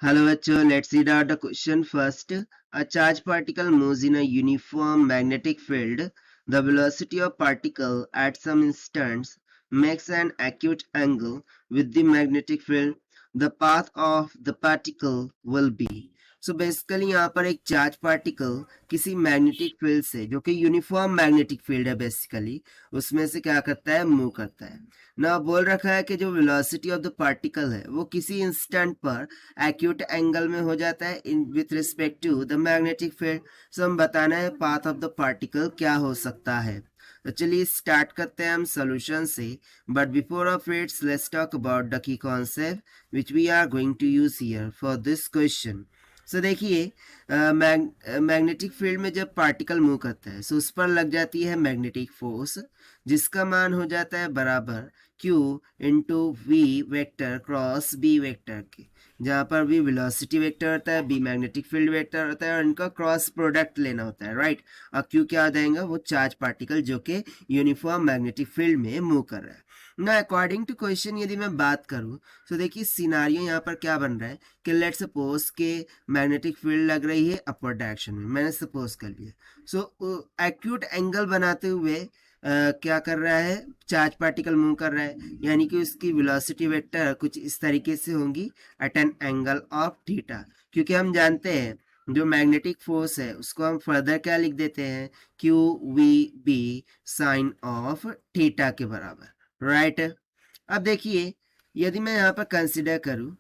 Hello, bachcho. Let's read out the question first. A charged particle moves in a uniform magnetic field. The velocity of particle at some instants makes an acute angle with the magnetic field. The path of the particle will be. So basically यहाँ पर एक charge particle किसी magnetic field से जो कि uniform magnetic field है basically उसमें से क्या करता है मूव करता है ना बोल रखा है कि जो वेलोसिटी ऑफ द पार्टिकल है वो किसी इंस्टेंट पर एक्यूट एंगल में हो जाता है in with respect to the magnetic field. So हम बताना है पाथ ऑफ द पार्टिकल क्या हो सकता है। तो चलिए स्टार्ट करते हैं हम सोल्यूशन से, but before of its let's talk about the key concept which we are going to use here for this question. So देखिए मैग्नेटिक फील्ड में जब पार्टिकल मूव करता है सो उस पर लग जाती है मैग्नेटिक फोर्स जिसका मान हो जाता है बराबर Q into V vector cross B vector के, जहाँ पर भी वेलोसिटी वेक्टर होता है, बी मैग्नेटिक फील्ड वेक्टर होता है और इनका क्रॉस प्रोडक्ट लेना होता है, राइट। और Q क्या आ जाएगा, वो चार्ज पार्टिकल जो कि यूनिफॉर्म मैग्नेटिक फील्ड में मूव कर रहा है ना। अकॉर्डिंग टू क्वेश्चन यदि मैं बात करूं तो देखिए सिनारियो यहाँ पर क्या बन रहा है कि लेट सपोज के मैग्नेटिक फील्ड लग रही है अपवर्ड डायरेक्शन में, मैंने सपोज कर लिया। सो एक्यूट एंगल बनाते हुए क्या कर रहा है, चार्ज पार्टिकल मूव कर रहा है, यानी कि उसकी वेलोसिटी वेक्टर कुछ इस तरीके से होंगी at an angle of theta, क्योंकि हम जानते हैं जो मैग्नेटिक फोर्स है उसको हम फर्दर क्या लिख देते हैं, Q V B sine of theta के बराबर, राइट। अब देखिए यदि मैं यहाँ पर कंसिडर करूँ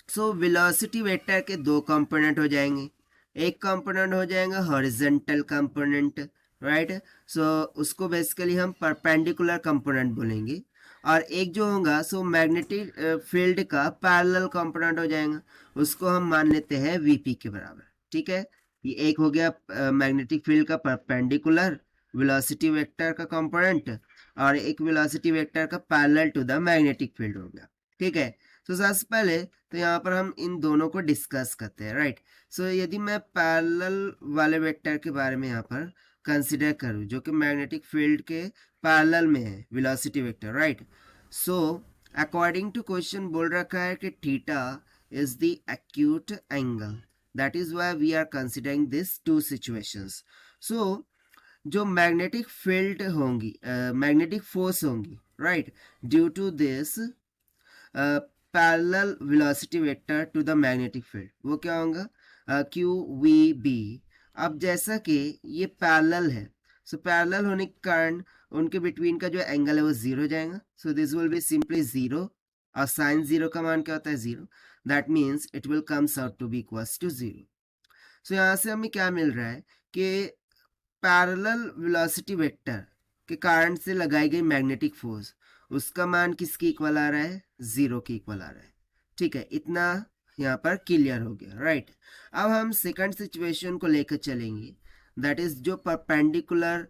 सो वेलोसिटी वेक्टर के दो कंपोनेंट हो जाएंगे। एक कंपोनेंट हो जाएगा हॉरिजॉन्टल कंपोनेंट, राइट। सो उसको बेसिकली हम परपेंडिकुलर कंपोनेंट बोलेंगे, और एक जो होगा सो मैग्नेटिक फील्ड का पैरेलल कंपोनेंट हो जाएगा, उसको हम मान लेते हैं वीपी के बराबर, ठीक है। ये एक हो गया मैग्नेटिक फील्ड का परपेंडिकुलर वेलोसिटी वेक्टर का कंपोनेंट, और एक वेलोसिटी वेक्टर का parallel to the magnetic field हो गया, ठीक है। तो सबसे पहले तो यहाँ पर हम इन दोनों को डिस्कस करते हैं, राइट। सो यदि मैं पैरेलल वाले वेक्टर के बारे में यहाँ पर कंसिडर करूँ जो कि मैग्नेटिक फील्ड के पैरेलल में है velocity vector, right. So according to question बोल रखा है कि theta is the acute angle, that is why we are considering this two situations. So जो मैग्नेटिक फील्ड होंगी, मैग्नेटिक फोर्स होंगी, right, due to this parallel velocity vector to the magnetic field, वो क्या होगा क्यू वी बी। अब जैसा कि ये पैरेलल है सो पैरेलल होने के कारण उनके बिटवीन का जो एंगल है वो जीरो जाएगा, so this will be simply zero, और साइन जीरो का मान क्या होता है zero, that means it will comes out to be equals to zero. So यहाँ से हमें क्या मिल रहा है कि पैरेलल वेलोसिटी वेक्टर के कारण से लगाई गई मैग्नेटिक फोर्स उसका मान किसके इक्वल आ रहा है, जीरो के इक्वल आ रहा है, ठीक है। इतना यहाँ पर क्लियर हो गया, राइट। अब हम सेकंड सिचुएशन को लेकर चलेंगे, दैट इज जो परपेंडिकुलर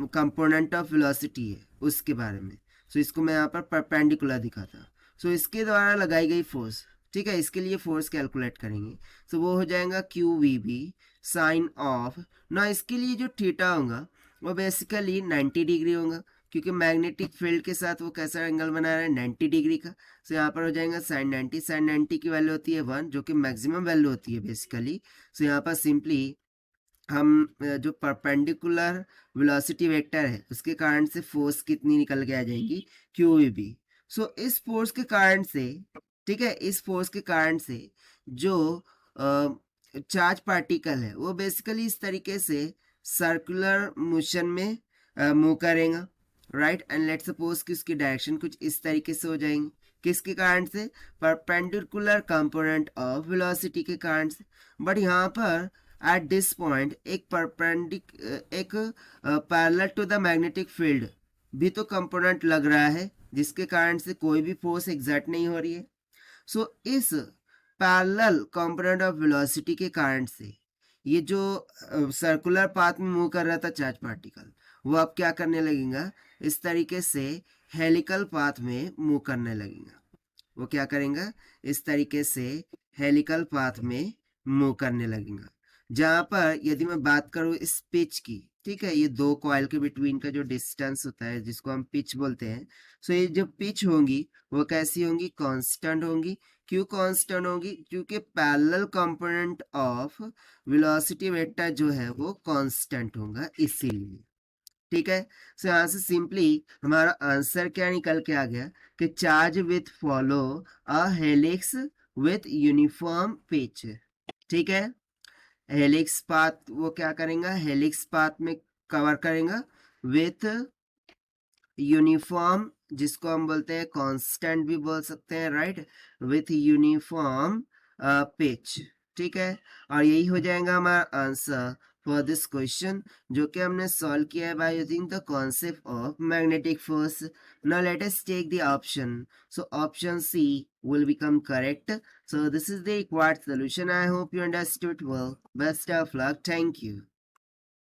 कंपोनेंट ऑफ वेलोसिटी है उसके बारे में। सो इसको मैं यहाँ पर परपेंडिकुलर दिखाता। सो इसके द्वारा लगाई गई फोर्स, ठीक है, इसके लिए फोर्स कैलकुलेट करेंगे। सो वो हो जाएगा Q V B sine of ना, इसके लिए जो थीटा होगा वो बेसिकली 90 डिग्री होगा, क्योंकि मैग्नेटिक फील्ड के साथ वो कैसा एंगल बना रहा है 90 डिग्री का। सो यहाँ पर हो जाएगा साइन 90, साइन 90 की वैल्यू होती है 1 जो कि मैक्सिमम वैल्यू होती है बेसिकली। सो यहाँ पर सिंपली हम जो परपेंडिकुलर वेलोसिटी वेक्टर है उसके कारण से फोर्स कितनी निकल के आ जाएगी, क्यू वी बी। सो इस फोर्स के कारण से, ठीक है, इस फोर्स के कारण से जो चार्ज पार्टिकल है वो बेसिकली इस तरीके से सर्कुलर मोशन में मूव करेगा, राइट। एंड लेट सपोज कि उसकी डायरेक्शन कुछ इस तरीके से हो जाएंगी, किसके कारण से, परपेंडिकुलर कंपोनेंट ऑफ वेलोसिटी के कारण से। बट यहाँ पर एट दिस पॉइंट एक parallel to the magnetic field भी तो कंपोनेंट लग रहा है जिसके कारण से कोई भी फोर्स एग्जर्ट नहीं हो रही है। सो इस पैरेलल कंपोनेंट ऑफ वेलोसिटी के कारण से ये जो सर्कुलर पाथ में मूव कर रहा था चार्ज पार्टिकल वो अब क्या करने लगेगा, इस तरीके से हेलिकल पाथ में मूव करने लगेगा। वो क्या करेंगे, इस तरीके से हेलिकल पाथ में मूव करने लगेगा, जहां पर यदि मैं बात करूं इस पिच की ठीक है, ये दो कॉइल के बिटवीन का जो डिस्टेंस होता है जिसको हम पिच बोलते हैं, सो ये जो पिच होंगी वो कैसी होंगी, कांस्टेंट होंगी। क्यों कांस्टेंट होंगी, क्योंकि parallel component of velocity vector जो है वो कांस्टेंट होगा इसीलिए। ठीक है, सो यहाँ से सिंपली हमारा आंसर क्या निकल के आ गया कि charge with follow a helix with uniform pitch. ठीक है, हेलिक्स पाथ वो क्या करेगा, हेलिक्स पाथ में कवर करेगा विथ यूनिफॉर्म, जिसको हम बोलते हैं कांस्टेंट भी बोल सकते हैं, राइट, विथ यूनिफॉर्म पिच। ठीक है, और यही हो जाएगा हमारा आंसर फॉर दिस क्वेश्चन, जो कि हमने सॉल्व किया है by using the concept of magnetic force. Now let us take the option, so option C will become correct. So this is the required solution. I hope you understood well. Best of luck. Thank you.